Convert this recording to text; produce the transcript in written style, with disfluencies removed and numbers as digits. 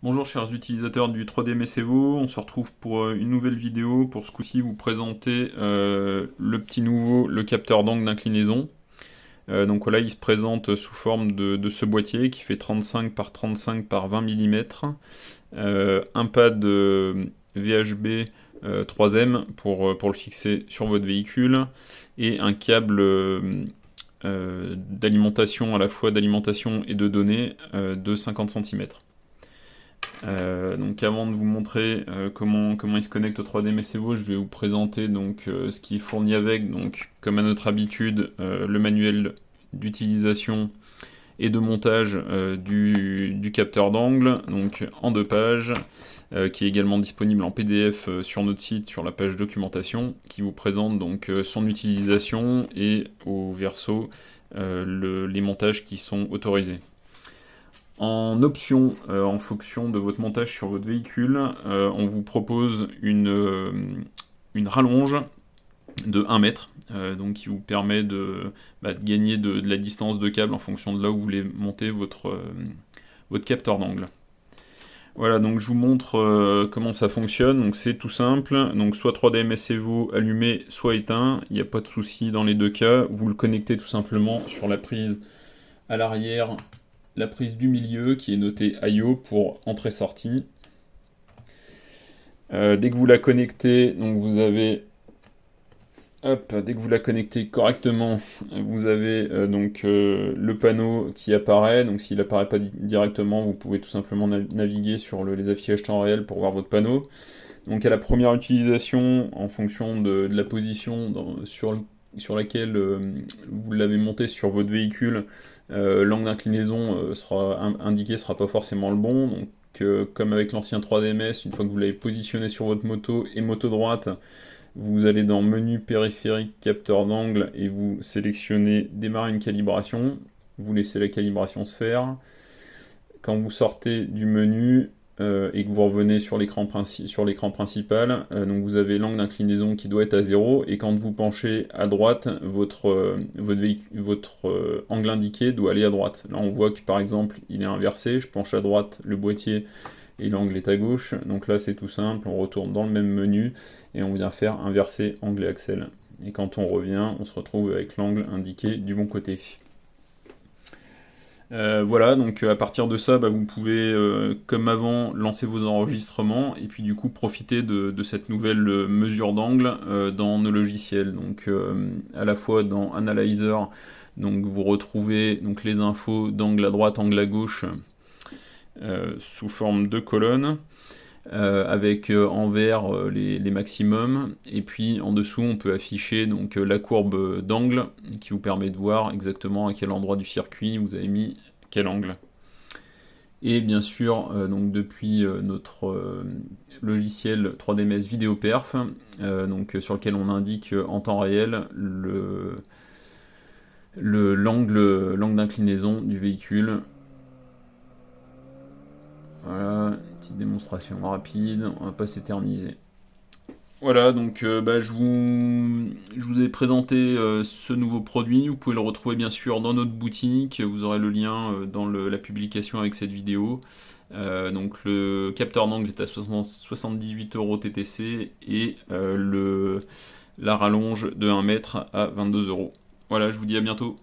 Bonjour chers utilisateurs du 3D Mesevo, on se retrouve pour une nouvelle vidéo. Pour ce coup-ci, vous présenter le petit nouveau, le capteur d'angle d'inclinaison. Donc voilà, il se présente sous forme de ce boîtier qui fait 35 par 35 par 20 mm. Un pad VHB 3M pour le fixer sur votre véhicule et un câble d'alimentation, à la fois d'alimentation et de données de 50 cm. Donc avant de vous montrer comment il se connecte au 3D Mesevo, je vais vous présenter donc ce qui est fourni avec, donc comme à notre habitude, le manuel d'utilisation et de montage du capteur d'angle, donc en 2 pages, qui est également disponible en PDF sur notre site, sur la page documentation, qui vous présente donc son utilisation et au verso les montages qui sont autorisés. En option, en fonction de votre montage sur votre véhicule, on vous propose une rallonge de 1 mètre, donc qui vous permet de gagner de la distance de câble en fonction de là où vous voulez monter votre capteur d'angle. Voilà, donc je vous montre comment ça fonctionne. Donc c'est tout simple, donc soit 3D MS Evo allumé, soit éteint, il n'y a pas de souci dans les deux cas. Vous le connectez tout simplement sur la prise à l'arrière, la prise du milieu qui est notée IO pour entrée-sortie. Dès que vous la connectez, donc vous avez, dès que vous la connectez correctement, vous avez le panneau qui apparaît. Donc s'il apparaît pas directement, vous pouvez tout simplement naviguer sur les affichages temps réel pour voir votre panneau. Donc à la première utilisation, en fonction de la position sur laquelle vous l'avez monté sur votre véhicule, l'angle d'inclinaison sera indiqué, sera pas forcément le bon. Donc comme avec l'ancien 3DMS, une fois que vous l'avez positionné sur votre moto et moto droite, vous allez dans menu périphérique capteur d'angle et vous sélectionnez démarrer une calibration. Vous laissez la calibration se faire. Quand vous sortez du menu et que vous revenez sur l'écran principal, donc vous avez l'angle d'inclinaison qui doit être à 0, et quand vous penchez à droite, votre angle indiqué doit aller à droite. Là on voit que par exemple il est inversé, je penche à droite, le boîtier et l'angle est à gauche, donc là c'est tout simple, on retourne dans le même menu et on vient faire inverser angle et axel. Et quand on revient, on se retrouve avec l'angle indiqué du bon côté. Voilà, donc à partir de ça, vous pouvez, comme avant, lancer vos enregistrements et puis du coup profiter de cette nouvelle mesure d'angle dans nos logiciels. Donc à la fois dans Analyzer, donc vous retrouvez donc les infos d'angle à droite, angle à gauche sous forme de colonnes. Avec en vert les maximums, et puis en dessous on peut afficher donc la courbe d'angle qui vous permet de voir exactement à quel endroit du circuit vous avez mis quel angle. Et bien sûr, donc depuis notre logiciel 3DMS VideoPerf, donc sur lequel on indique en temps réel l'angle d'inclinaison du véhicule. Voilà, une petite démonstration rapide, on va pas s'éterniser. Voilà, donc je vous ai présenté ce nouveau produit. Vous pouvez le retrouver bien sûr dans notre boutique. Vous aurez le lien dans la publication avec cette vidéo. Donc le capteur d'angle est à 78 € TTC et la rallonge de 1 mètre à 22 €. Voilà, je vous dis à bientôt.